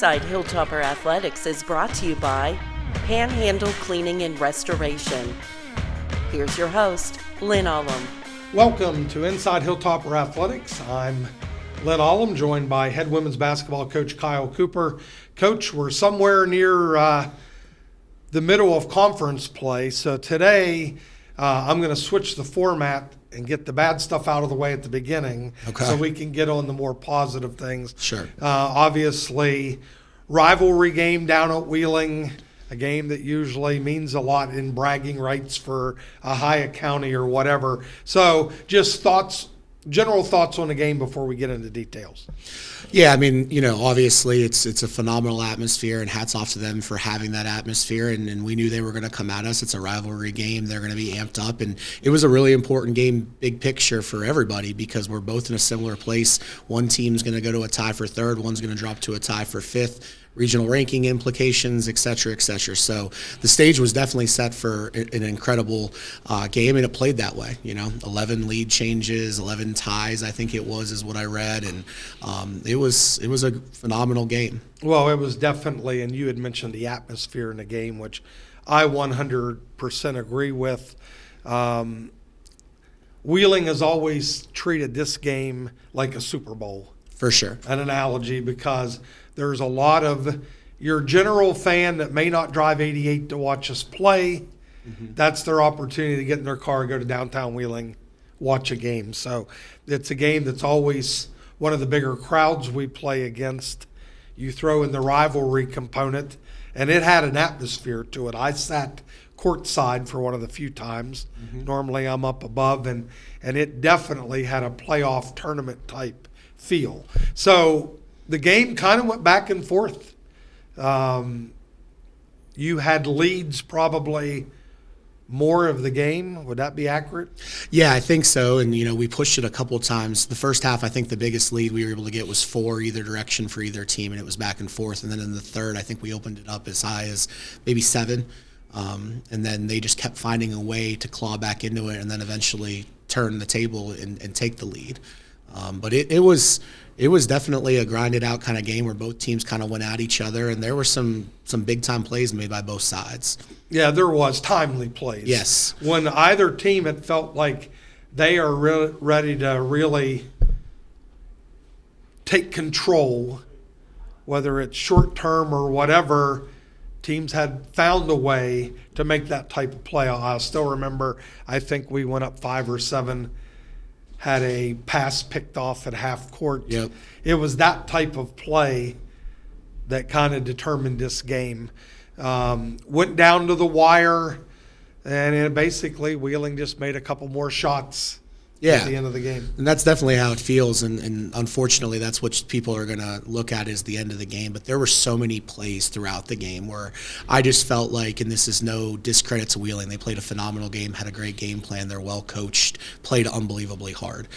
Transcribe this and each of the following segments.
Inside Hilltopper Athletics is brought to you by Panhandle Cleaning and Restoration. Here's your host, Lynn. Welcome to Inside Hilltopper Athletics. I'm Lynn, joined by head women's basketball coach Kyle Cooper. Coach, we're somewhere near the middle of conference play, so today I'm going to switch the format and get the bad stuff out of the way at the beginning, so we can get on the more positive things. Sure. Obviously, rivalry game down at Wheeling, a game that usually means a lot in bragging rights for Ohio County or whatever. So just general thoughts on the game before we get into details. Yeah, I mean, obviously it's a phenomenal atmosphere, and hats off to them for having that atmosphere, and we knew they were going to come at us. It's a rivalry game. They're going to be amped up, and it was a really important game, big picture for everybody, because we're both in a similar place. One team's going to go to a tie for third, one's going to drop to a tie for fifth. Regional ranking implications, et cetera, et cetera. So the stage was definitely set for an incredible game, and it played that way. 11 lead changes, 11 ties, I think it was, is what I read, and it was a phenomenal game. Well, it was definitely, and you had mentioned the atmosphere in the game, which I 100% agree with. Wheeling has always treated this game like a Super Bowl. For sure. An analogy, because there's a lot of your general fan that may not drive 88 to watch us play. Mm-hmm. That's their opportunity to get in their car, go to downtown Wheeling, watch a game. So it's a game that's always one of the bigger crowds we play against. You throw in the rivalry component, and it had an atmosphere to it. I sat courtside for one of the few times. Mm-hmm. Normally I'm up above, and it definitely had a playoff tournament type feel. So the game kind of went back and forth. You had leads probably more of the game. Would that be accurate? Yeah, I think so. And, we pushed it a couple of times. The first half, I think the biggest lead we were able to get was 4 either direction for either team, and it was back and forth. And then in the third, I think we opened it up as high as maybe 7. And then they just kept finding a way to claw back into it and then eventually turn the table and take the lead. But it was definitely a grinded out kind of game where both teams kind of went at each other, and there were some big time plays made by both sides. Yeah, there was timely plays. Yes. When either team, it felt like they are ready to really take control, whether it's short term or whatever. Teams had found a way to make that type of play. I still remember, I think we went up 5 or 7, had a pass picked off at half court. Yep. It was that type of play that kind of determined this game. Went down to the wire, and basically Wheeling just made a couple more shots at the end of the game. And that's definitely how it feels, and unfortunately that's what people are going to look at as the end of the game. But there were so many plays throughout the game where I just felt like, and this is no discredit to Wheeling, they played a phenomenal game, had a great game plan, they're well coached, played unbelievably hard.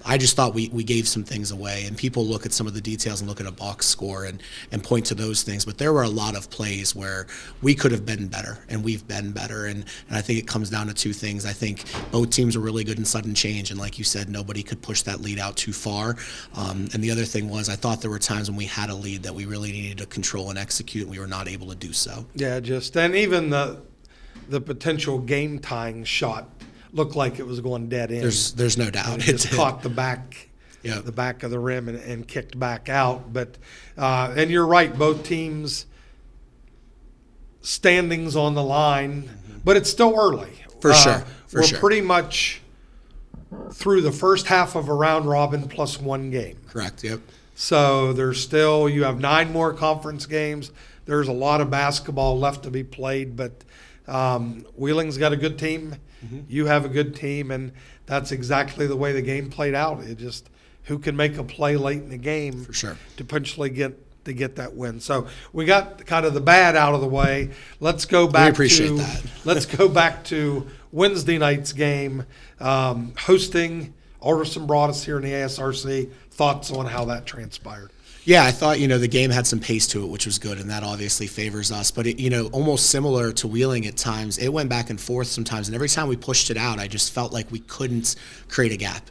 I just thought we gave some things away, and people look at some of the details and look at a box score and point to those things. But there were a lot of plays where we could have been better, and we've been better. And I think it comes down to 2 things. I think both teams are really good in sudden change, and like you said, nobody could push that lead out too far. And the other thing was, I thought there were times when we had a lead that we really needed to control and execute, and we were not able to do so. Yeah, and even the potential game tying shot looked like it was going dead in. There's no doubt. It just caught the back. Yeah. The back of the rim and kicked back out. But and you're right, both teams standings on the line, but it's still early. For sure. We're pretty much through the first half of a round robin plus 1 game. Correct, yep. So you have 9 more conference games. There's a lot of basketball left to be played, but Wheeling's got a good team. Mm-hmm. You have a good team, and that's exactly the way the game played out. It just, who can make a play late in the game for sure to potentially get that win. So we got kind of the bad out of the way. Let's go back let's go back to Wednesday night's game. Hosting Alderson brought us here in the ASRC. Thoughts on how that transpired? Yeah, I thought, the game had some pace to it, which was good, and that obviously favors us. But, almost similar to Wheeling at times, it went back and forth sometimes, and every time we pushed it out, I just felt like we couldn't create a gap.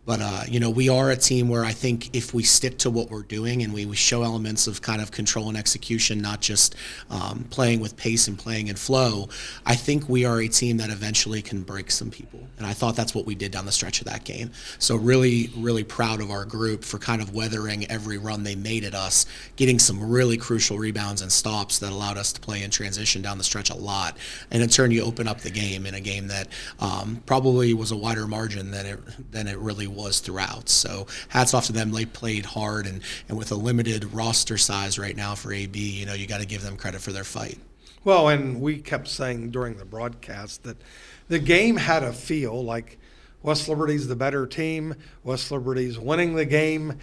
But, we are a team where I think if we stick to what we're doing and we show elements of kind of control and execution, not just playing with pace and playing in flow, I think we are a team that eventually can break some people. And I thought that's what we did down the stretch of that game. So really, really proud of our group for kind of weathering every run they made at us, getting some really crucial rebounds and stops that allowed us to play in transition down the stretch a lot. And in turn, you open up the game in a game that probably was a wider margin than it really was throughout. So hats off to them. They played hard, and with a limited roster size right now for AB, you got to give them credit for their fight. Well, and we kept saying during the broadcast that the game had a feel like West Liberty's the better team, West Liberty's winning the game,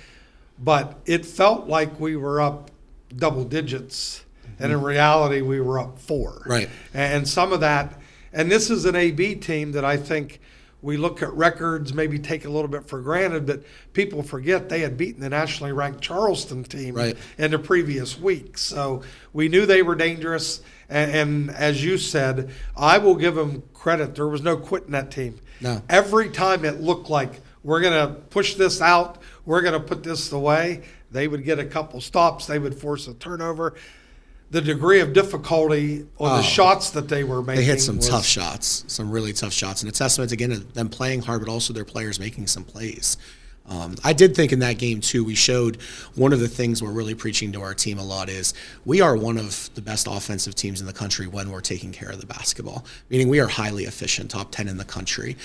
but it felt like we were up double digits, and in reality we were up 4. Right. And some of that, and this is an AB team that I think we look at records, maybe take a little bit for granted, but people forget they had beaten the nationally ranked Charleston team right. in the previous week. So we knew they were dangerous. And as you said, I will give them credit. There was no quitting that team. No. Every time it looked like we're going to push this out, we're going to put this away, they would get a couple stops. They would force a turnover. The degree of difficulty on the shots that they were making. They hit some tough shots, some really tough shots. And a testament, again, to them playing hard, but also their players making some plays. I did think in that game, too, we showed one of the things we're really preaching to our team a lot is we are one of the best offensive teams in the country when we're taking care of the basketball, meaning we are highly efficient, top 10 in the country.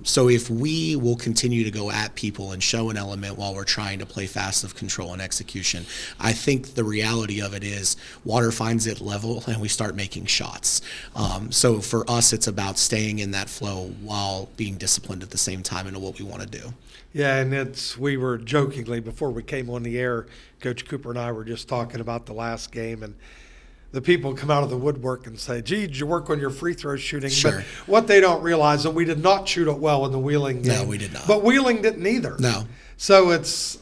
So if we will continue to go at people and show an element while we're trying to play fast of control and execution, I think the reality of it is water finds it level and we start making shots. So for us, it's about staying in that flow while being disciplined at the same time into what we want to do. Yeah, and we were jokingly, before we came on the air, Coach Cooper and I were just talking about the last game, and the people come out of the woodwork and say, gee, did you work on your free throw shooting? Sure. But what they don't realize, and we did not shoot it well in the Wheeling game. No, we did not. But Wheeling didn't either. No. So it's,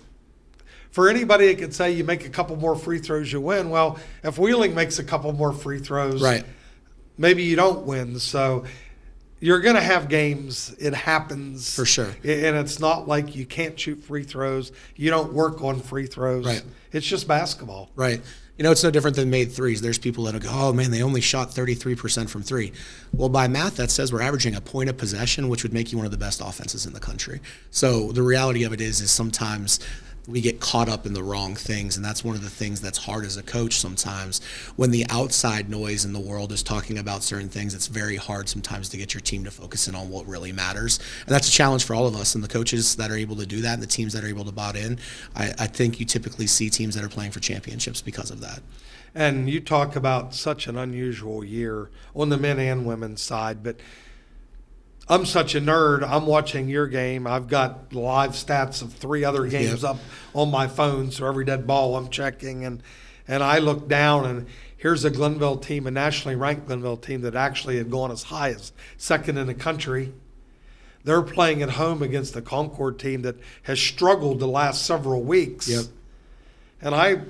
for anybody that could say you make a couple more free throws, you win. Well, if Wheeling makes a couple more free throws, right, maybe you don't win. So you're going to have games. It happens. For sure. And it's not like you can't shoot free throws. You don't work on free throws. Right. It's just basketball. Right. It's no different than made threes. There's people that'll go, oh, man, they only shot 33% from 3. Well, by math, that says we're averaging a point of possession, which would make you one of the best offenses in the country. So the reality of it is sometimes we get caught up in the wrong things, and that's one of the things that's hard as a coach sometimes. When the outside noise in the world is talking about certain things, it's very hard sometimes to get your team to focus in on what really matters. And that's a challenge for all of us, and the coaches that are able to do that and the teams that are able to buy in. I think you typically see teams that are playing for championships because of that. And you talk about such an unusual year on the men and women's side, but I'm such a nerd. I'm watching your game. I've got live stats of 3 other games up on my phone, so every dead ball I'm checking. And I look down, and here's a Glenville team, a nationally ranked Glenville team that actually had gone as high as 2nd in the country. They're playing at home against the Concord team that has struggled the last several weeks. Yep. And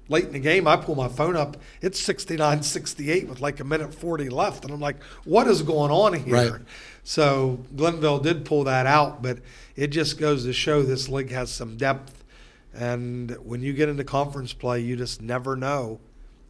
late in the game, I pull my phone up. It's 69-68 with like 1:40 left. And I'm like, what is going on here? Right. So Glenville did pull that out, but it just goes to show this league has some depth. And when you get into conference play, you just never know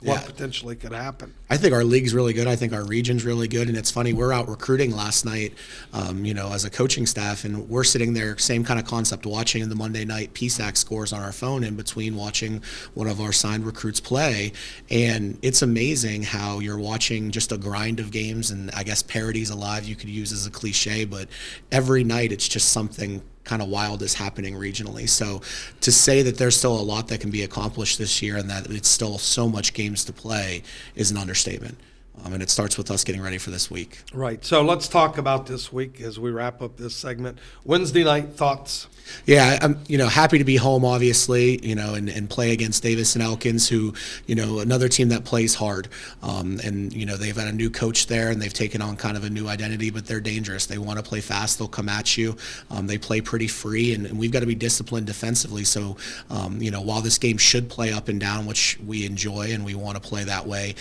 what potentially could happen. I think our league's really good. I think our region's really good. And it's funny, we're out recruiting last night, as a coaching staff, and we're sitting there, same kind of concept, watching the Monday night PSAC scores on our phone in between watching one of our signed recruits play. And it's amazing how you're watching just a grind of games, and I guess parity's alive, you could use as a cliche, but every night it's just something kind of wild is happening regionally. So to say that there's still a lot that can be accomplished this year and that it's still so much games to play is an understatement. And it starts with us getting ready for this week. Right. So let's talk about this week as we wrap up this segment. Wednesday night thoughts. Yeah, I'm happy to be home, obviously, and play against Davis and Elkins, who, another team that plays hard. And they've had a new coach there, and they've taken on kind of a new identity, but they're dangerous. They want to play fast. They'll come at you. They play pretty free, and we've got to be disciplined defensively. So, while this game should play up and down, which we enjoy and we want to play that way,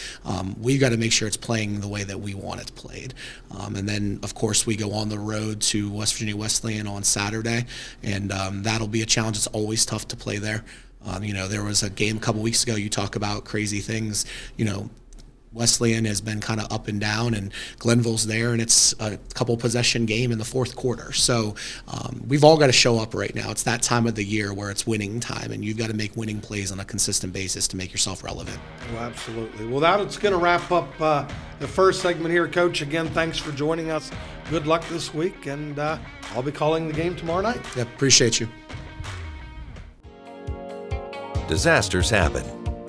we've got to make sure it's playing the way that we want it played. And then, of course, we go on the road to West Virginia Wesleyan on Saturday, and that'll be a challenge. It's always tough to play there. There was a game a couple weeks ago. You talk about crazy things. Wesleyan has been kind of up and down, and Glenville's there, and it's a couple possession game in the fourth quarter. So we've all got to show up right now. It's that time of the year where it's winning time, and you've got to make winning plays on a consistent basis to make yourself relevant. Well, absolutely. Well, that's going to wrap up the first segment here, Coach. Again, thanks for joining us. Good luck this week, and I'll be calling the game tomorrow night. Yeah, appreciate you. Disasters happen.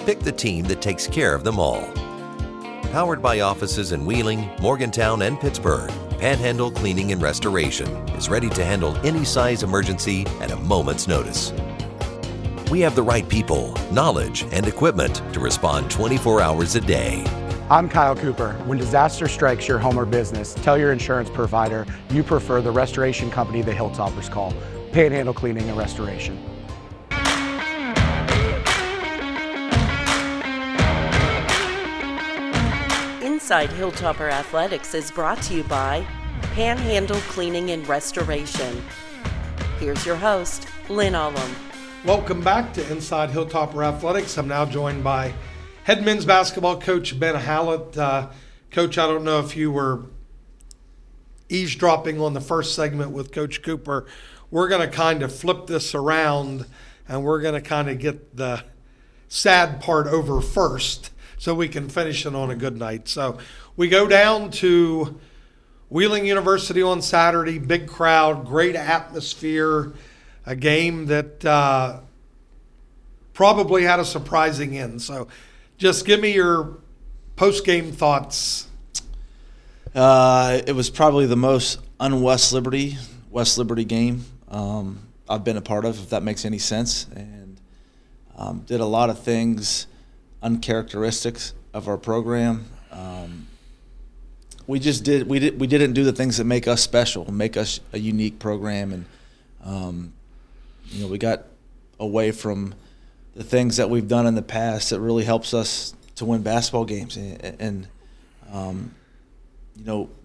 Pick the team that takes care of them all. Powered by offices in Wheeling, Morgantown, and Pittsburgh, Panhandle Cleaning and Restoration is ready to handle any size emergency at a moment's notice. We have the right people, knowledge, and equipment to respond 24 hours a day. I'm Kyle Cooper. When disaster strikes your home or business, tell your insurance provider you prefer the restoration company the Hilltoppers call, Panhandle Cleaning and Restoration. Inside Hilltopper Athletics is brought to you by Panhandle Cleaning and Restoration. Here's your host, Lynn. Welcome back to Inside Hilltopper Athletics. I'm now joined by head men's basketball coach Ben Hallett. Coach, I don't know if you were eavesdropping on the first segment with Coach Cooper. We're going to kind of flip this around, and we're going to kind of get the sad part over first, so we can finish it on a good night. So we go down to Wheeling University on Saturday, big crowd, great atmosphere, a game that probably had a surprising end. So just give me your post-game thoughts. It was probably the most un-West Liberty game I've been a part of, if that makes any sense, and did a lot of things uncharacteristics of our program. We didn't do the things that make us special, make us a unique program, and we got away from the things that we've done in the past that really helps us to win basketball games. And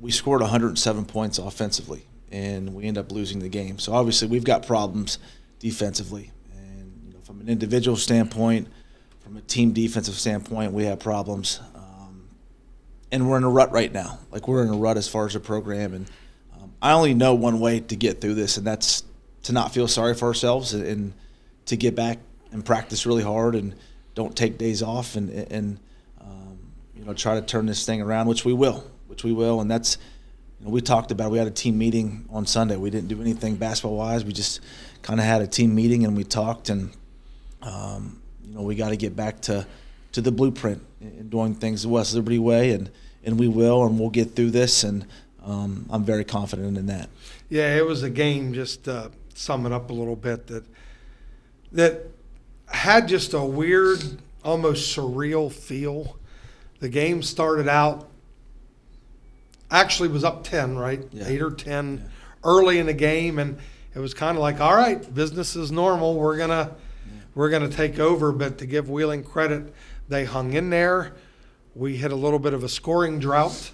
we scored 107 points offensively, and we end up losing the game. So obviously we've got problems defensively, and from an individual standpoint, from a team defensive standpoint, we have problems. And we're in a rut right now. We're in a rut as far as the program. And I only know one way to get through this, and that's to not feel sorry for ourselves and to get back and practice really hard and don't take days off and try to turn this thing around, which we will. And that's, we talked about it. We had a team meeting on Sunday. We didn't do anything basketball-wise. We just kind of had a team meeting, and we talked, and we got to get back to the blueprint and doing things the West Liberty way, and we will, and we'll get through this, and I'm very confident in that. Yeah, it was a game, just to sum it up a little bit, that had just a weird, almost surreal feel. The game started out, actually was up 10, right? Yeah. 8 or 10 early in the game, and it was kind of like, all right, business is normal. We're gonna take over. But to give Wheeling credit, they hung in there. We hit a little bit of a scoring drought.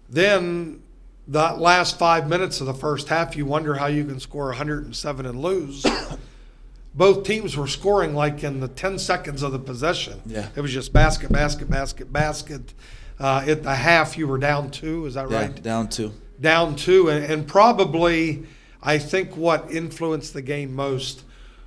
Then that last 5 minutes of the first half, you wonder how you can score 107 and lose. Both teams were scoring in the 10 seconds of the possession. Yeah. It was just basket, basket, basket, basket. At the half, you were down 2. Is that right? Yeah, down 2. Down 2. And probably, I think what influenced the game most,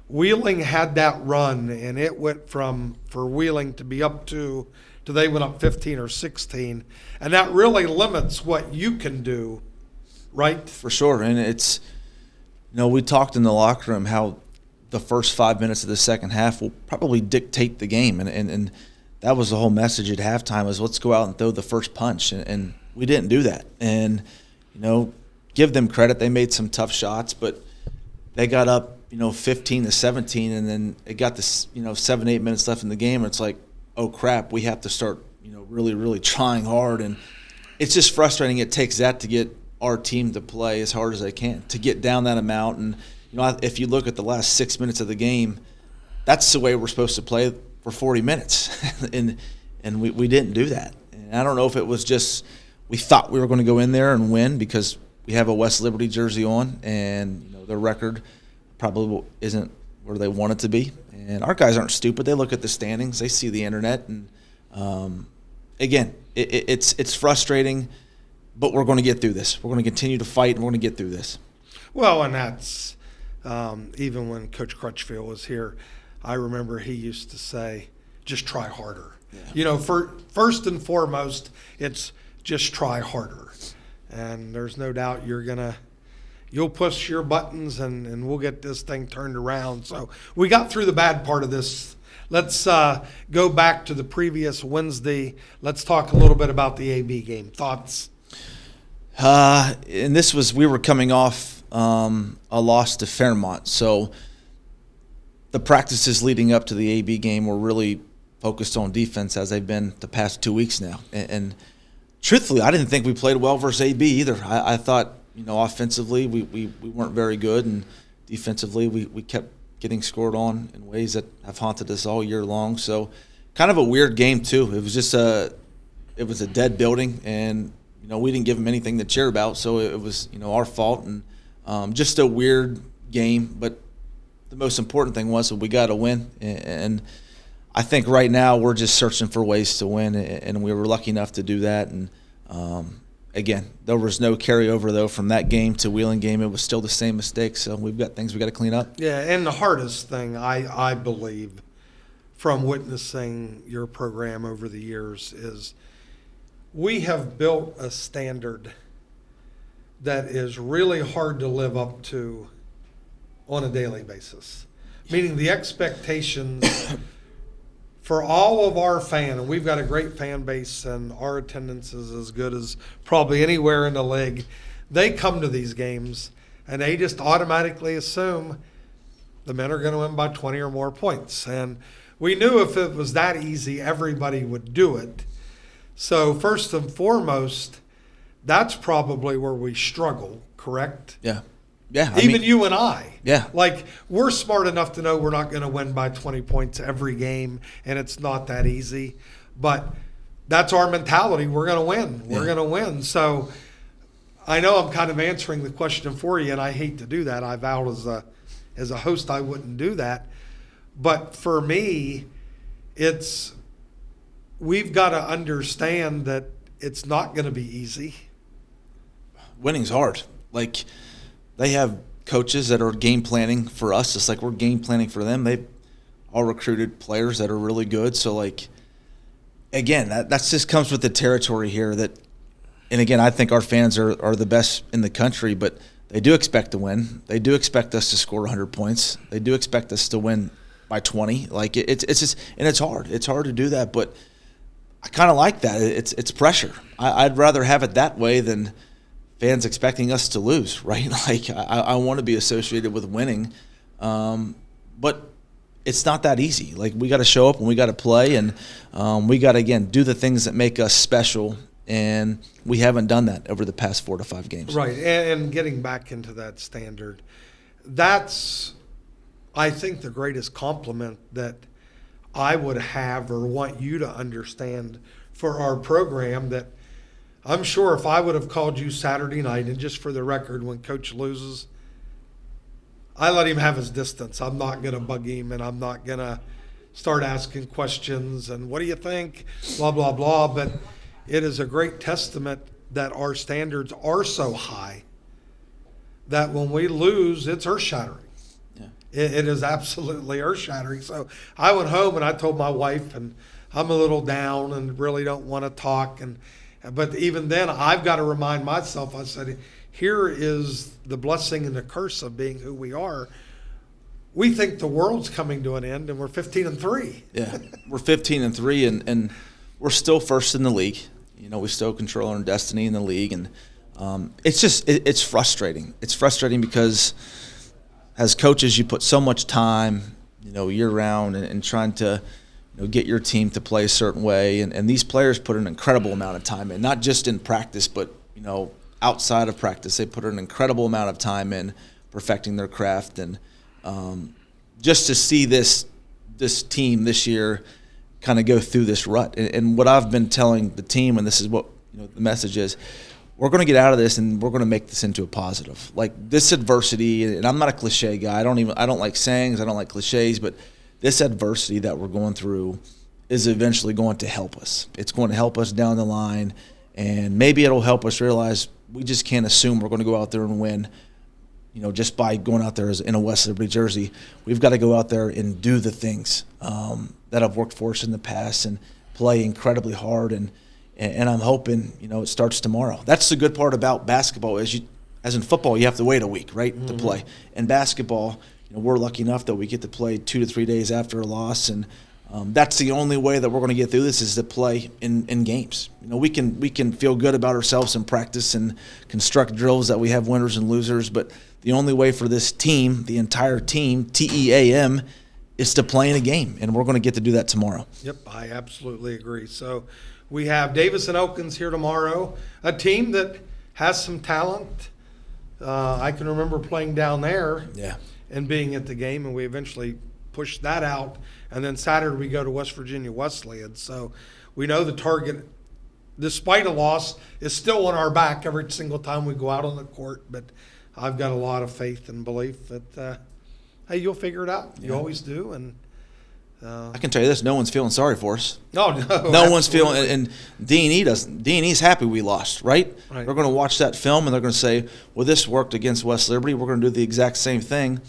Wheeling had that run, and it went for Wheeling to be up 2 to they went up 15 or 16. And that really limits what you can do, right? For sure. And it's, we talked in the locker room how the first 5 minutes of the second half will probably dictate the game. And that was the whole message at halftime, was let's go out and throw the first punch. And we didn't do that. And, give them credit. They made some tough shots, but they got up, 15 to 17, and then it got this, 7-8 minutes left in the game. And it's like, oh crap, we have to start, really, really trying hard. And it's just frustrating. It takes that to get our team to play as hard as they can, to get down that amount. And, if you look at the last 6 minutes of the game, that's the way we're supposed to play for 40 minutes. and we didn't do that. And I don't know if it was just we thought we were going to go in there and win because we have a West Liberty jersey on, and their record probably isn't where they want it to be. And our guys aren't stupid. They look at the standings. They see the internet. And, again, it's frustrating, but we're going to get through this. We're going to continue to fight, and we're going to get through this. Well, and that's even when Coach Crutchfield was here, I remember he used to say, just try harder. Yeah. First and foremost, it's just try harder. And there's no doubt you'll push your buttons and we'll get this thing turned around. So we got through the bad part of this. Let's go back to the previous Wednesday. Let's talk a little bit about the AB game. Thoughts? And we were coming off a loss to Fairmont. So the practices leading up to the AB game were really focused on defense, as they've been the past 2 weeks now. And truthfully, I didn't think we played well versus AB either. I thought, offensively we weren't very good, and defensively we kept getting scored on in ways that have haunted us all year long. So kind of a weird game too. It was just a dead building, and we didn't give them anything to cheer about. So it was our fault, and just a weird game. But the most important thing was that we got to win, and I think right now we're just searching for ways to win, and we were lucky enough to do that. And again, there was no carryover though from that game to Wheeling game. It was still the same mistakes, so we've got things we got to clean up. Yeah, and the hardest thing I believe from witnessing your program over the years is we have built a standard that is really hard to live up to on a daily basis. Meaning the expectations for all of our fans, and we've got a great fan base, and our attendance is as good as probably anywhere in the league. They come to these games, and they just automatically assume the men are going to win by 20 or more points. And we knew if it was that easy, everybody would do it. So first and foremost, that's probably where we struggle, correct? Yeah. Yeah, Even you and I. Yeah. Like, we're smart enough to know we're not going to win by 20 points every game, and it's not that easy. But that's our mentality. We're going to win. We're going to win. So I know I'm kind of answering the question for you, and I hate to do that. I vowed as a host I wouldn't do that. But for me, we've got to understand that it's not going to be easy. Winning's hard. Like, they have coaches that are game planning for us, just like we're game planning for them. They've all recruited players that are really good. So, like, again, that just comes with the territory here. And again, I think our fans are the best in the country, but they do expect to win. They do expect us to score 100 points. They do expect us to win by 20. Like, it's just, and it's hard. It's hard to do that, but I kind of like that. It's pressure. I'd rather have it that way than fans expecting us to lose, right? Like, I want to be associated with winning, but it's not that easy. Like, we got to show up and we got to play, and we got to, again, do the things that make us special, and we haven't done that over the past 4 to 5 games. Right, and getting back into that standard, that's, I think, the greatest compliment that I would have or want you to understand for our program, that I'm sure if I would have called you Saturday night, and just for the record, when Coach loses, I let him have his distance. I'm not going to bug him, and I'm not going to start asking questions and what do you think, blah, blah, blah. But it is a great testament that our standards are so high that when we lose, it's earth-shattering. Yeah. It is absolutely earth-shattering. So I went home and I told my wife, and I'm a little down and really don't want to talk, but even then, I've got to remind myself, I said, here is the blessing and the curse of being who we are. We think the world's coming to an end, and we're 15-3. Yeah, we're 15-3, and we're still first in the league. We still control our destiny in the league, and it's just it's frustrating. It's frustrating because as coaches, you put so much time, year round, and trying to get your team to play a certain way, and these players put an incredible amount of time in, not just in practice, but outside of practice. They put an incredible amount of time in perfecting their craft, and just to see this team this year kind of go through this rut. And what I've been telling the team, and this is what the message is, we're going to get out of this and we're going to make this into a positive. Like this adversity, and I'm not a cliche guy. I don't like sayings. I don't like cliches, but this adversity that we're going through is eventually going to help us. It's going to help us down the line, and maybe it'll help us realize we just can't assume we're going to go out there and win, just by going out there in a West Liberty jersey. We've got to go out there and do the things that have worked for us in the past and play incredibly hard. And I'm hoping, it starts tomorrow. That's the good part about basketball as in football, you have to wait a week, right, to play. In basketball, we're lucky enough that we get to play 2 to 3 days after a loss, and that's the only way that we're going to get through this is to play in games. We can feel good about ourselves in practice and construct drills that we have winners and losers, but the only way for this team, the entire team, TEAM, is to play in a game, and we're going to get to do that tomorrow. Yep, I absolutely agree. So we have Davis and Elkins here tomorrow, a team that has some talent. I can remember playing down there and being at the game, and we eventually pushed that out. And then Saturday we go to West Virginia Wesleyan. So we know the target, despite a loss, is still on our back every single time we go out on the court. But I've got a lot of faith and belief that, hey, you'll figure it out. You always do. And I can tell you this: no one's feeling sorry for us. No one's feeling. And D&E doesn't. D&E's happy we lost, right? They're going to watch that film and they're going to say, "Well, this worked against West Liberty. We're going to do the exact same thing."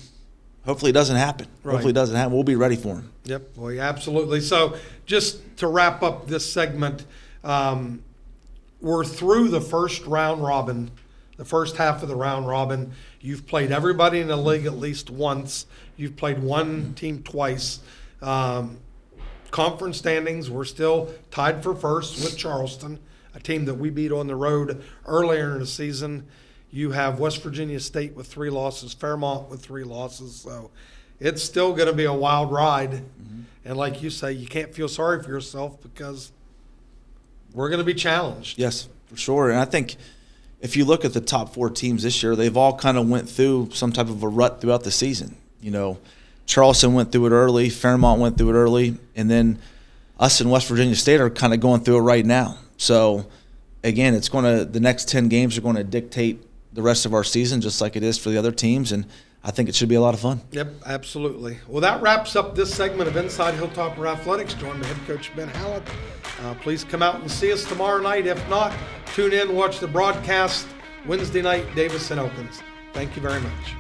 Hopefully it doesn't happen. Right. Hopefully it doesn't happen. We'll be ready for them. Yep, well, absolutely. So just to wrap up this segment, we're through the first round robin, the first half of the round robin. You've played everybody in the league at least once. You've played one team twice. Conference standings, we're still tied for first with Charleston, a team that we beat on the road earlier in the season. You have West Virginia State with 3 losses, Fairmont with 3 losses. So it's still going to be a wild ride. Mm-hmm. And like you say, you can't feel sorry for yourself because we're going to be challenged. Yes, for sure. And I think if you look at the top 4 teams this year, they've all kind of went through some type of a rut throughout the season. Charleston went through it early, Fairmont went through it early, and then us and West Virginia State are kind of going through it right now. So, again, the next 10 games are going to dictate the rest of our season, just like it is for the other teams, and I think it should be a lot of fun. Yep, absolutely. Well, that wraps up this segment of Inside Hilltopper Athletics. Join the head coach, Ben Hallett. Please come out and see us tomorrow night. If not, tune in, watch the broadcast Wednesday night, Davis and Elkins. Thank you very much.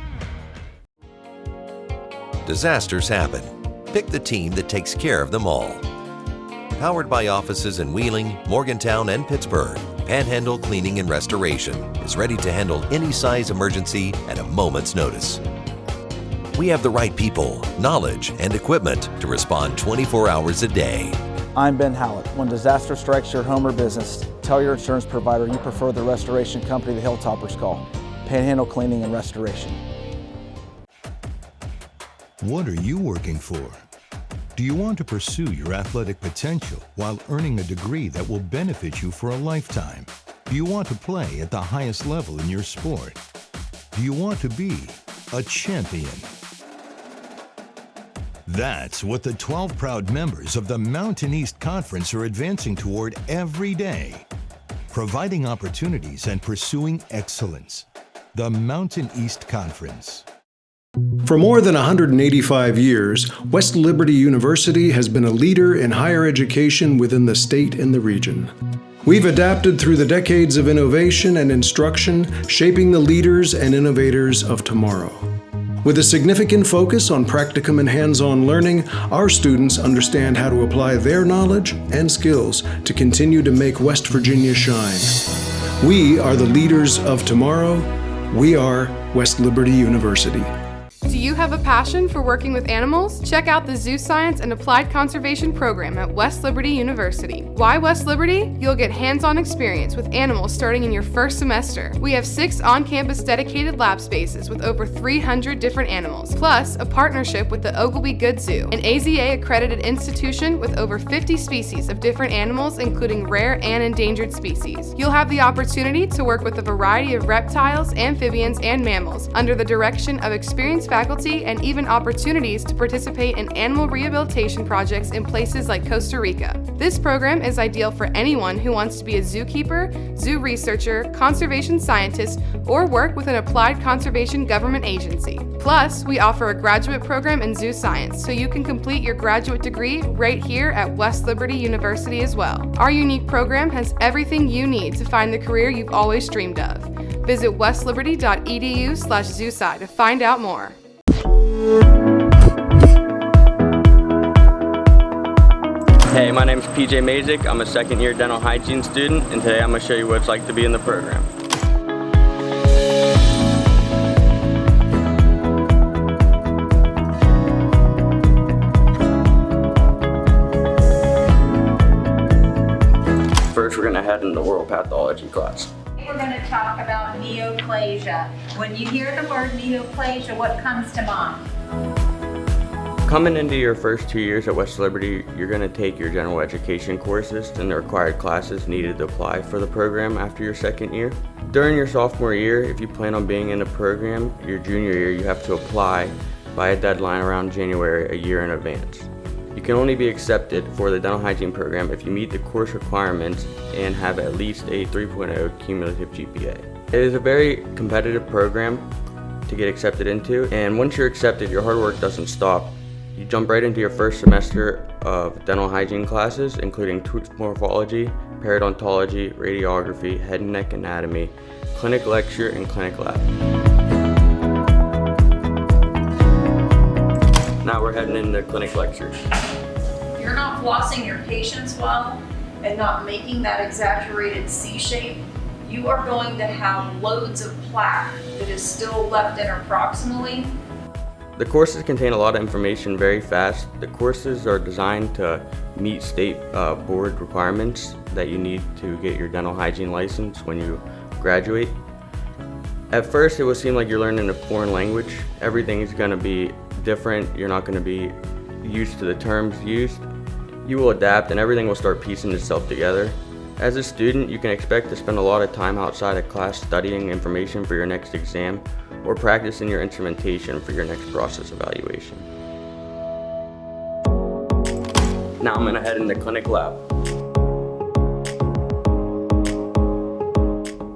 Disasters happen. Pick the team that takes care of them all. Powered by offices in Wheeling, Morgantown, and Pittsburgh, Panhandle Cleaning and Restoration is ready to handle any size emergency at a moment's notice. We have the right people, knowledge, and equipment to respond 24 hours a day. I'm Ben Hallett. When disaster strikes your home or business, tell your insurance provider you prefer the restoration company the Hilltoppers call, Panhandle Cleaning and Restoration. What are you working for? Do you want to pursue your athletic potential while earning a degree that will benefit you for a lifetime? Do you want to play at the highest level in your sport? Do you want to be a champion? That's what the 12 proud members of the Mountain East Conference are advancing toward every day, providing opportunities and pursuing excellence. The Mountain East Conference. For more than 185 years, West Liberty University has been a leader in higher education within the state and the region. We've adapted through the decades of innovation and instruction, shaping the leaders and innovators of tomorrow. With a significant focus on practicum and hands-on learning, our students understand how to apply their knowledge and skills to continue to make West Virginia shine. We are the leaders of tomorrow. We are West Liberty University. Do you have a passion for working with animals? Check out the Zoo Science and Applied Conservation program at West Liberty University. Why West Liberty? You'll get hands-on experience with animals starting in your first semester. We have 6 on-campus dedicated lab spaces with over 300 different animals, plus a partnership with the Oglebay Good Zoo, an AZA-accredited institution with over 50 species of different animals, including rare and endangered species. You'll have the opportunity to work with a variety of reptiles, amphibians, and mammals under the direction of experienced faculty, and even opportunities to participate in animal rehabilitation projects in places like Costa Rica. This program is ideal for anyone who wants to be a zookeeper, zoo researcher, conservation scientist, or work with an applied conservation government agency. Plus, we offer a graduate program in zoo science, so you can complete your graduate degree right here at West Liberty University as well. Our unique program has everything you need to find the career you've always dreamed of. Visit westliberty.edu/zoosci to find out more. Hey, my name's PJ Mazik. I'm a second-year dental hygiene student, and today I'm going to show you what it's like to be in the program. First, we're going to head into oral pathology class. We're going to talk about neoplasia. When you hear the word neoplasia, what comes to mind? Coming into your first 2 years at West Liberty, you're going to take your general education courses and the required classes needed to apply for the program after your second year. During your sophomore year, if you plan on being in the program, your junior year, you have to apply by a deadline around January, a year in advance. You can only be accepted for the dental hygiene program if you meet the course requirements and have at least a 3.0 cumulative GPA. It is a very competitive program to get accepted into, and once you're accepted, your hard work doesn't stop. You jump right into your first semester of dental hygiene classes, including tooth morphology, periodontology, radiography, head and neck anatomy, clinic lecture, and clinic lab. Now we're heading into clinic lectures. If you're not flossing your patients well and not making that exaggerated C shape, you are going to have loads of plaque that is still left interproximally. The courses contain a lot of information very fast. The courses are designed to meet state board requirements that you need to get your dental hygiene license when you graduate. At first, it will seem like you're learning a foreign language. Everything is going to be different. You're not going to be used to the terms used. You will adapt and everything will start piecing itself together. As a student, you can expect to spend a lot of time outside of class studying information for your next exam or practicing your instrumentation for your next process evaluation. Now I'm going to head into clinic lab.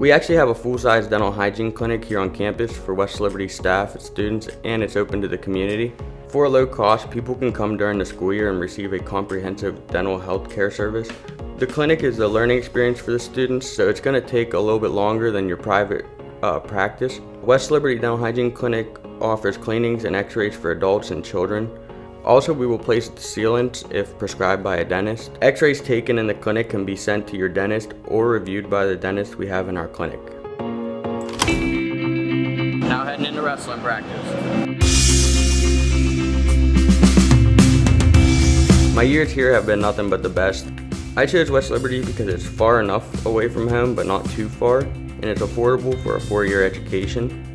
We actually have a full-size dental hygiene clinic here on campus for West Liberty staff and students, and it's open to the community. For a low cost, people can come during the school year and receive a comprehensive dental health care service. The clinic is a learning experience for the students, so it's going to take a little bit longer than your private practice. West Liberty Dental Hygiene Clinic offers cleanings and x-rays for adults and children. Also, we will place sealants if prescribed by a dentist. X-rays taken in the clinic can be sent to your dentist or reviewed by the dentist we have in our clinic. Now heading into wrestling practice. My years here have been nothing but the best. I chose West Liberty because it's far enough away from home but not too far, and it's affordable for a 4-year education.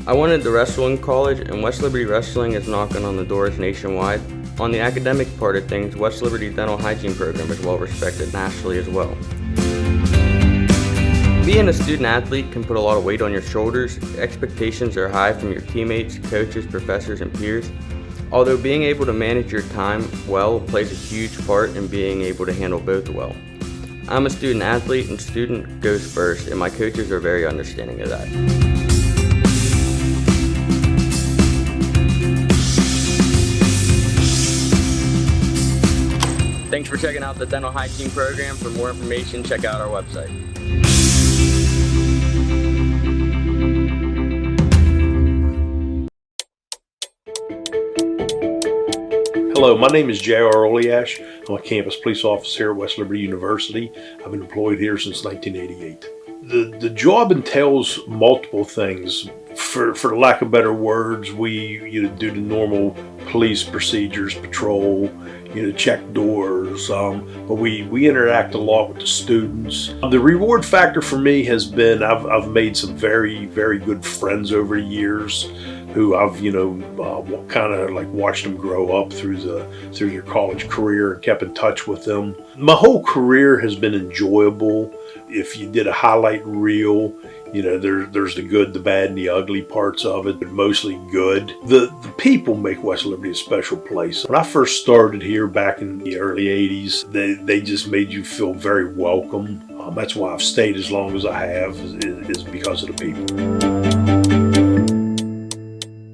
I wanted to wrestle in college, and West Liberty Wrestling is knocking on the doors nationwide. On the academic part of things, West Liberty Dental Hygiene Program is well respected nationally as well. Being a student athlete can put a lot of weight on your shoulders. Expectations are high from your teammates, coaches, professors, and peers. Although being able to manage your time well plays a huge part in being able to handle both well. I'm a student athlete, and student goes first, and my coaches are very understanding of that. Thanks for checking out the dental hygiene program. For more information, check out our website. Hello, my name is J.R. Oliash. I'm a campus police officer here at West Liberty University. I've been employed here since 1988. The job entails multiple things. For lack of better words, we do the normal police procedures, patrol, check doors. But we interact a lot with the students. The reward factor for me has been I've made some very, very good friends over the years who I've kind of like watched them grow up through their college career and kept in touch with them. My whole career has been enjoyable. If you did a highlight reel, there's the good, the bad, and the ugly parts of it, but mostly good. The people make West Liberty a special place. When I first started here back in the early 80s, they just made you feel very welcome. That's why I've stayed as long as I have, is because of the people.